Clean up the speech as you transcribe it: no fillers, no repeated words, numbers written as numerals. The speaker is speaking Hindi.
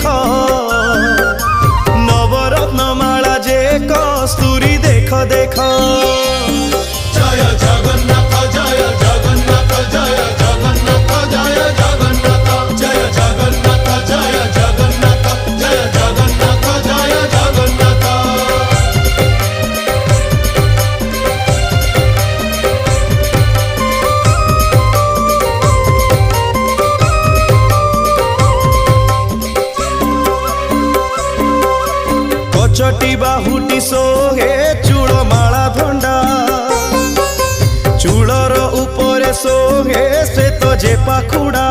मुख नवरत्न माला जे कस्तूरी देख देख जय जगन्नाथ जय जगन्नाथ जय जगन्नाथ जय जगन्नाथ जय जगन्नाथ जय जगन्नाथ जय जगन्नाथ जय जगन्नाथ। कचटी बाहुटी सोहे चूड़ माला धंडा चूड़र उपरे सोहे श्वेत जे पाखुड़ा